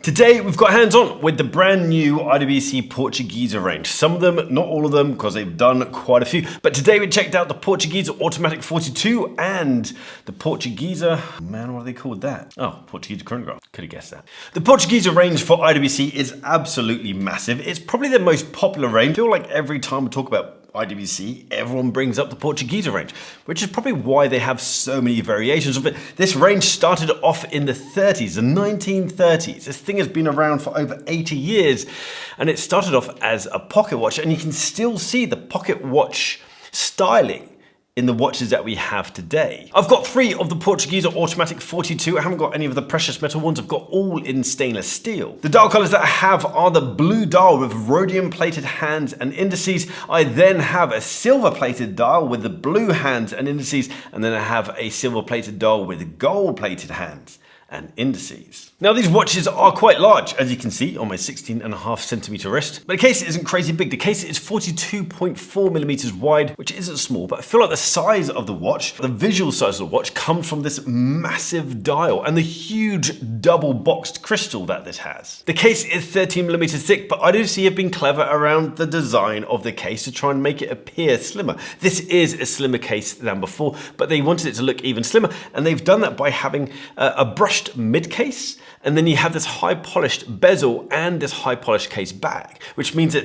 Today we've got hands on with the brand new IWC Portugueser range. Some of them, not all of them, because they've done quite a few. But today we checked out the Portugueser Automatic 42 and the Portugueser, man, what are they called that? Oh, Portugueser Chronograph, could have guessed that. The Portugueser range for IWC is absolutely massive. It's probably the most popular range. I feel like every time we talk about IWC, everyone brings up the Portugueser range, which is probably why they have so many variations of it. This range started off in the 30s, the 1930s. This thing has been around for over 80 years, and it started off as a pocket watch, and you can still see the pocket watch styling in the watches that we have today. I've got 3 of the Portugueser Automatic 42. I haven't got any of the precious metal ones. I've got all in stainless steel. The dial colors that I have are the blue dial with rhodium plated hands and indices. I then have a silver plated dial with the blue hands and indices. And then I have a silver plated dial with gold plated hands and indices. Now these watches are quite large, as you can see on my 16.5 centimeter wrist, but the case isn't crazy big. The case is 42.4 millimeters wide, which isn't small, but I feel like the size of the watch, the visual size of the watch, comes from this massive dial and the huge double boxed crystal that this has. The case is 13 millimeters thick, but IWC have been clever around the design of the case to try and make it appear slimmer. This is a slimmer case than before, but they wanted it to look even slimmer, and they've done that by having a brushed mid case, and then you have this high polished bezel and this high polished case back, which means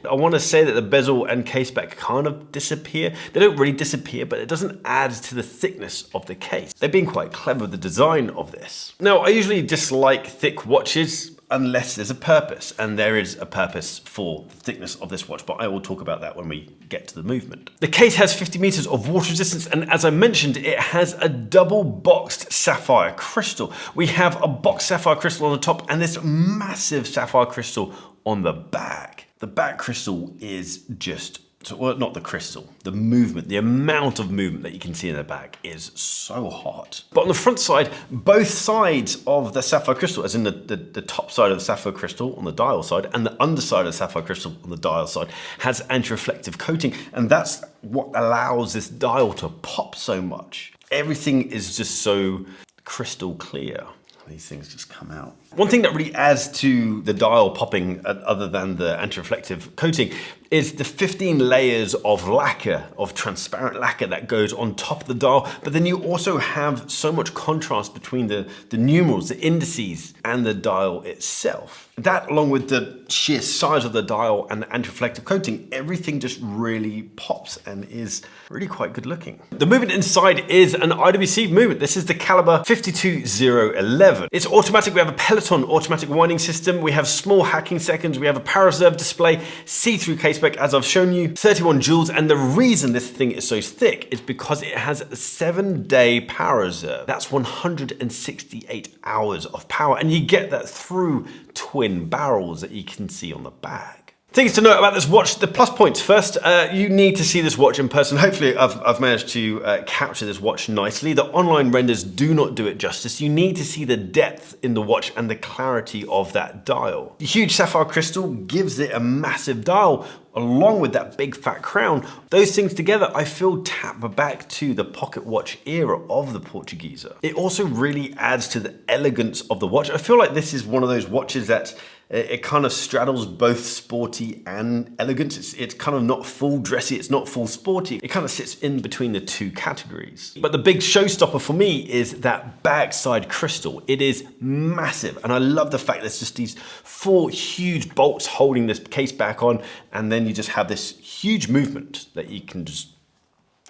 I want to say that the bezel and case back kind of disappear. They don't really disappear, but it doesn't add to the thickness of the case. They've been quite clever with the design of this. Now, I usually dislike thick watches unless there's a purpose, and there is a purpose for the thickness of this watch, but I will talk about that when we get to the movement. The case has 50 meters of water resistance, and as I mentioned, it has a double boxed sapphire crystal. We have a boxed sapphire crystal on the top and this massive sapphire crystal on the back. The back crystal is just, well, not the crystal, the movement, the amount of movement that you can see in the back is so hot. But on the front side, both sides of the sapphire crystal, as in the top side of the sapphire crystal on the dial side and the underside of the sapphire crystal on the dial side, has anti-reflective coating. And that's what allows this dial to pop so much. Everything is just so crystal clear. These things just come out. One thing that really adds to the dial popping, other than the anti-reflective coating, is the 15 layers of lacquer, of transparent lacquer that goes on top of the dial. But then you also have so much contrast between the numerals, the indices, and the dial itself. That, along with the sheer size of the dial and the anti-reflective coating, everything just really pops and is really quite good looking. The movement inside is an IWC movement. This is the caliber 52011. It's automatic. We have a Peloton automatic winding system. We have small hacking seconds. We have a power reserve display, see-through caseback, as I've shown you, 31 joules. And the reason this thing is so thick is because it has a 7-day power reserve. That's 168 hours of power. And you get that through twin barrels that you can see on the back. Things to note about this watch, the plus points. First, you need to see this watch in person. Hopefully I've managed to capture this watch nicely. The online renders do not do it justice. You need to see the depth in the watch and the clarity of that dial. The huge sapphire crystal gives it a massive dial, along with that big fat crown. Those things together, I feel, tap back to the pocket watch era of the Portugueser. It also really adds to the elegance of the watch. I feel like this is one of those watches that it kind of straddles both sporty and elegance. It's kind of not full dressy, it's not full sporty. It kind of sits in between the two categories. But the big showstopper for me is that backside crystal. It is massive, and I love the fact there's just these 4 huge bolts holding this case back on, and then you just have this huge movement that you can just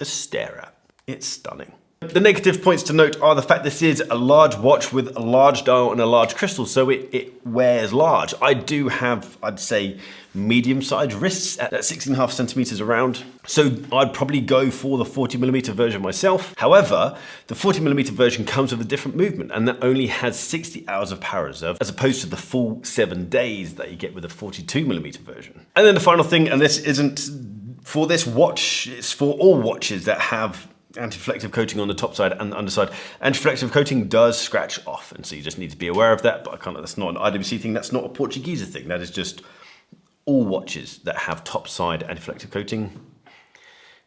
stare at. It's stunning. The negative points to note are the fact this is a large watch with a large dial and a large crystal, so it wears large. I do have, I'd say, medium-sized wrists at 16.5 centimeters around, so I'd probably go for the 40mm version myself. However, the 40mm version comes with a different movement, and that only has 60 hours of power reserve, as opposed to the full 7 days that you get with the 42mm version. And then the final thing, and this isn't for this watch, it's for all watches that have anti-reflective coating on the top side and the underside. Anti-reflective coating does scratch off, and so you just need to be aware of that, but that's not an IWC thing, that's not a Portugueser thing, that is just all watches that have top side anti-reflective coating.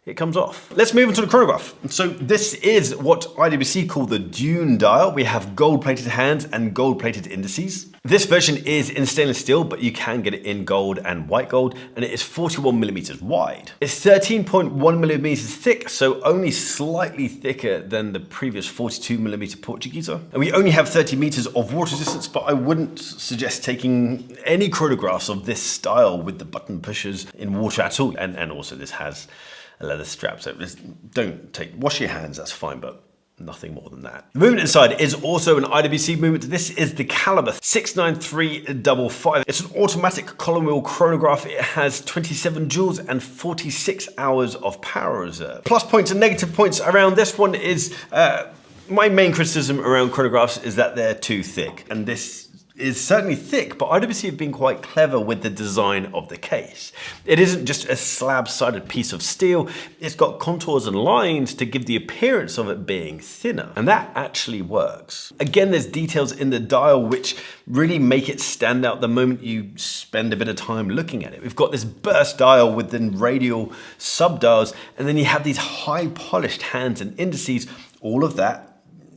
It comes off. Let's move on to the chronograph. So this is what IWC call the Dune dial. We have gold-plated hands and gold-plated indices. This version is in stainless steel, but you can get it in gold and white gold, and it is 41 millimeters wide. It's 13.1 millimeters thick, so only slightly thicker than the previous 42 millimeter Portugueser. And we only have 30 meters of water resistance, but I wouldn't suggest taking any chronographs of this style with the button pushers in water at all. And also this has a leather strap, so just wash your hands, that's fine, but nothing more than that. The movement inside is also an IWC movement. This is the caliber 69355. It's an automatic column wheel chronograph. It has 27 joules and 46 hours of power reserve. Plus points and negative points around this one is, my main criticism around chronographs is that they're too thick. And this is certainly thick, but IWC have been quite clever with the design of the case. It isn't just a slab-sided piece of steel, it's got contours and lines to give the appearance of it being thinner, and that actually works. Again, there's details in the dial which really make it stand out the moment you spend a bit of time looking at it. We've got this burst dial with the radial sub-dials, and then you have these high-polished hands and indices. All of that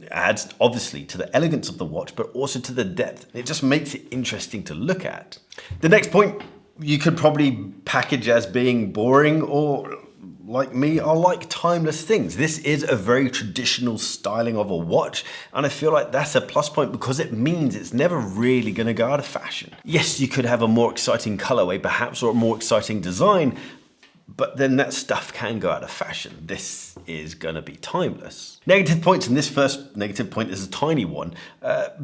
adds obviously to the elegance of the watch, but also to the depth. It just makes it interesting to look at. The next point you could probably package as being boring, or like me, I like timeless things. This is a very traditional styling of a watch, and I feel like that's a plus point because it means it's never really gonna go out of fashion. Yes, you could have a more exciting colorway perhaps, or a more exciting design, but then that stuff can go out of fashion. This is gonna be timeless. Negative points, and this first negative point is a tiny one.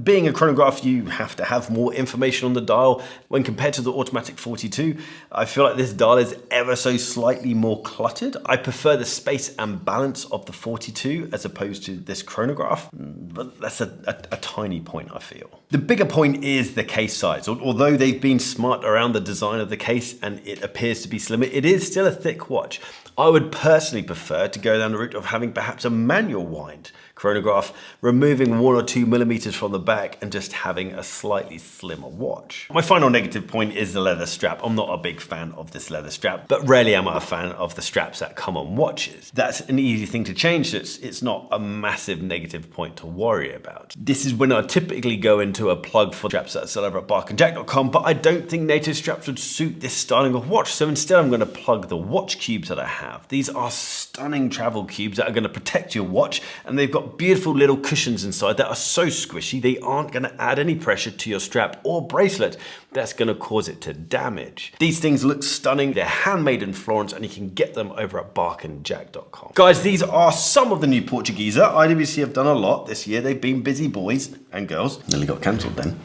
Being a chronograph, you have to have more information on the dial. When compared to the automatic 42, I feel like this dial is ever so slightly more cluttered. I prefer the space and balance of the 42 as opposed to this chronograph, but that's a tiny point, I feel. The bigger point is the case size. Although they've been smart around the design of the case and it appears to be slimmer, it is still a thick watch. I would personally prefer to go down the route of having perhaps a manual wind chronograph, removing 1 or 2 millimeters from the back and just having a slightly slimmer watch. My final negative point is the leather strap. I'm not a big fan of this leather strap, but rarely am I a fan of the straps that come on watches. That's an easy thing to change. It's not a massive negative point to worry about. This is when I typically go into a plug for straps that I sell over at barkandjack.com, but I don't think native straps would suit this styling of watch, so instead I'm going to plug the watch cubes that I have. These are stunning travel cubes that are going to protect your watch, and they've got beautiful little cushions inside that are so squishy they aren't going to add any pressure to your strap or bracelet that's going to cause it to damage. These things look stunning. They're handmade in Florence, and you can get them over at barkandjack.com. Guys, these are some of the new Portugueser. IWC have done a lot this year. They've been busy, boys and girls. Nearly got cancelled then.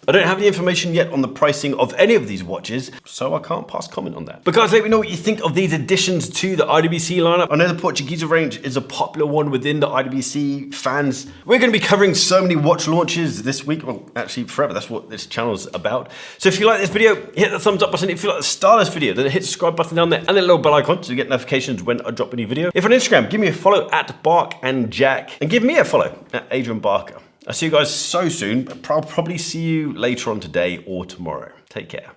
I don't have any information yet on the pricing of any of these watches, so I can't pass comment on that. But guys, let me know what you think of these additions to the IWC lineup. I know the Portugueser range is a popular one within the IWC fans. We're going to be covering so many watch launches this week. Well, actually forever. That's what this channel's about. So if you like this video, hit the thumbs up button. If you like the style of this video, then hit the subscribe button down there and the little bell icon so you get notifications when I drop a new video. If on Instagram, give me a follow at barkandjack, and give me a follow at Adrian Barker. I'll see you guys so soon. I'll probably see you later on today or tomorrow. Take care.